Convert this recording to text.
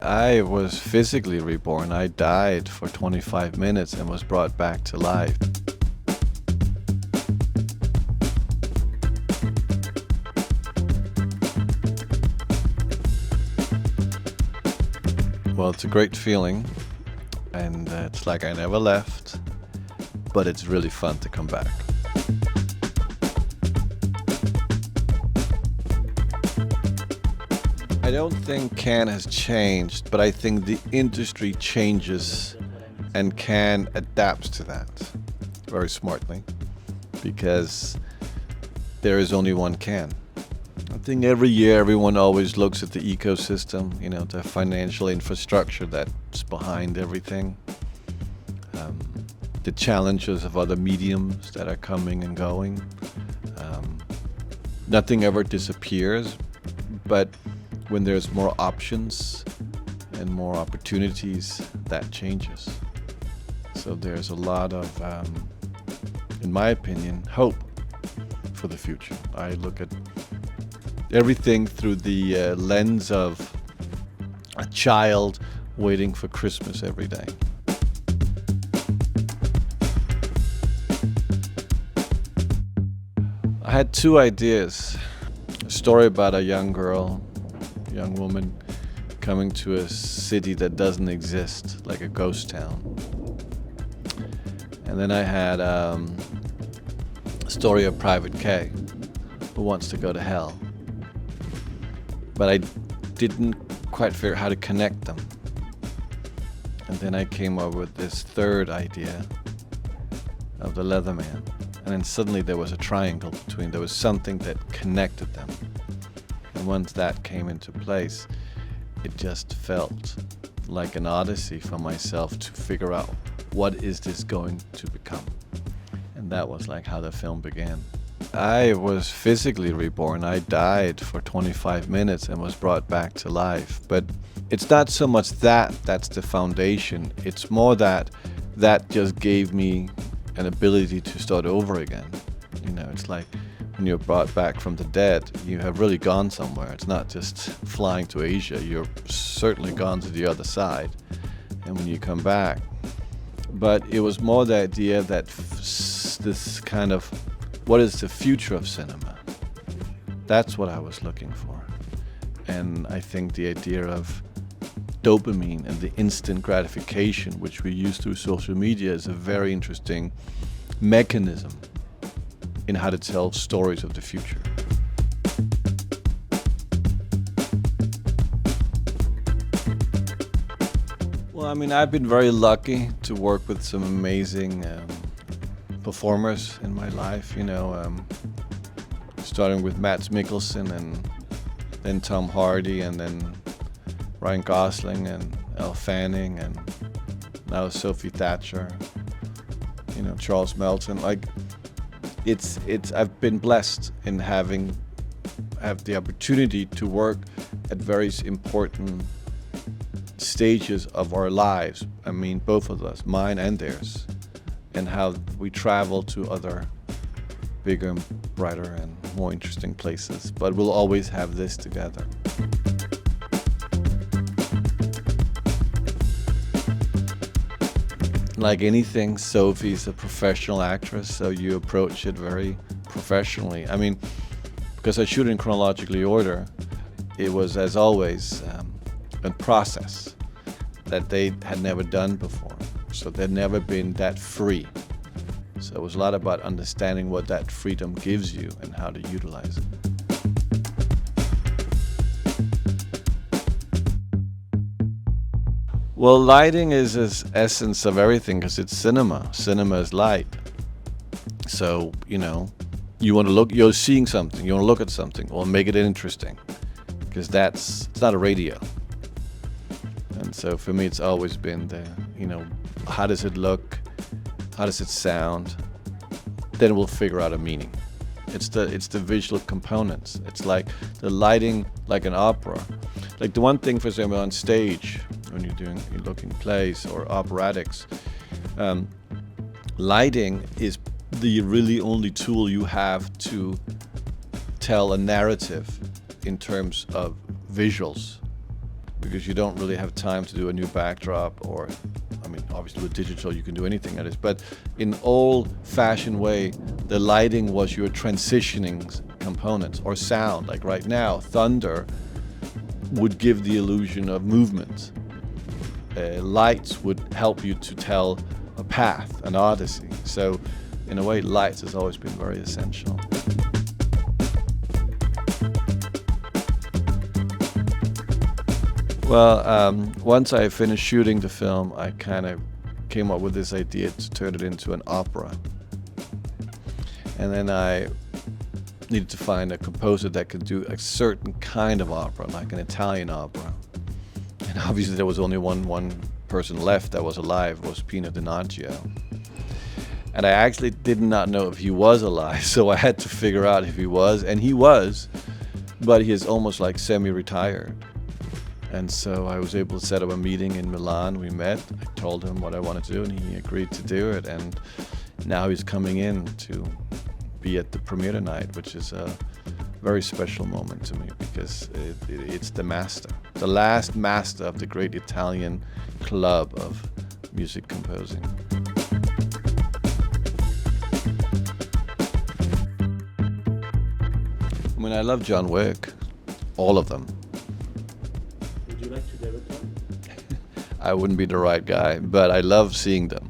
I was physically reborn. I died for 25 minutes and was brought back to life. Well, it's a great feeling, and it's like I never left, but it's really fun to come back. I don't think Cannes has changed, but I think the industry changes and Cannes adapts to that very smartly because there is only one Cannes. I think every year everyone always looks at the ecosystem, the financial infrastructure that's behind everything, the challenges of other mediums that are coming and going. Nothing ever disappears, but when there's more options and more opportunities, that changes. So there's a lot of, in my opinion, hope for the future. I look at everything through the lens of a child waiting for Christmas every day. I had two ideas. A story about a young woman coming to a city that doesn't exist, like a ghost town. And then I had a story of Private K, who wants to go to hell. But I didn't quite figure out how to connect them. And then I came up with this third idea of the Leatherman. And then suddenly there was a triangle there was something that connected them. And once that came into place, it just felt like an odyssey for myself to figure out what is this going to become. And that was like how the film began. I was physically reborn. I died for 25 minutes and was brought back to life. But it's not so much that's the foundation. It's more that just gave me an ability to start over again. It's like when you're brought back from the dead, you have really gone somewhere. It's not just flying to Asia. You're certainly gone to the other side. And when you come back, but it was more the idea that this kind of, what is the future of cinema? That's what I was looking for. And I think the idea of dopamine and the instant gratification, which we use through social media, is a very interesting mechanism in how to tell stories of the future. Well, I've been very lucky to work with some amazing performers in my life, starting with Mads Mikkelsen and then Tom Hardy and then Ryan Gosling and Elle Fanning and now Sophie Thatcher, Charles Melton. I've been blessed in have the opportunity to work at very important stages of our lives. Both of us, mine and theirs, and how we travel to other bigger, brighter, and more interesting places. But we'll always have this together. Like anything, Sophie's a professional actress, so you approach it very professionally. Because I shoot in chronologically order, it was, as always, a process that they had never done before. So they'd never been that free. So it was a lot about understanding what that freedom gives you and how to utilize it. Well, lighting is the essence of everything because it's cinema. Cinema is light. So, you want to look, you're seeing something, you want to look at something, well, make it interesting because it's not a radio. And so for me, it's always been how does it look? How does it sound? Then we'll figure out a meaning. It's the visual components. It's like the lighting, like an opera. Like the one thing, for example, on stage, when you're looking plays or operatics, lighting is the really only tool you have to tell a narrative in terms of visuals. because you don't really have time to do a new backdrop, or, I mean, obviously with digital you can do anything at it, but in old-fashioned way, the lighting was your transitioning components, or sound. Like right now, thunder would give the illusion of movement. Lights would help you to tell a path, an odyssey. So in a way, lights has always been very essential. Well, once I finished shooting the film, I kind of came up with this idea to turn it into an opera. And then I needed to find a composer that could do a certain kind of opera, like an Italian opera. And obviously there was only one person left that was alive, was Pino Donaggio. And I actually did not know if he was alive, so I had to figure out if he was, and he was, but he is almost like semi-retired. And so I was able to set up a meeting in Milan. We met, I told him what I wanted to do, and he agreed to do it. And now he's coming in to be at the premiere night, which is a very special moment to me, because it's the master, the last master of the great Italian club of music composing. I mean, I love John Wick, all of them. Would you like to direct one? I wouldn't be the right guy, but I love seeing them.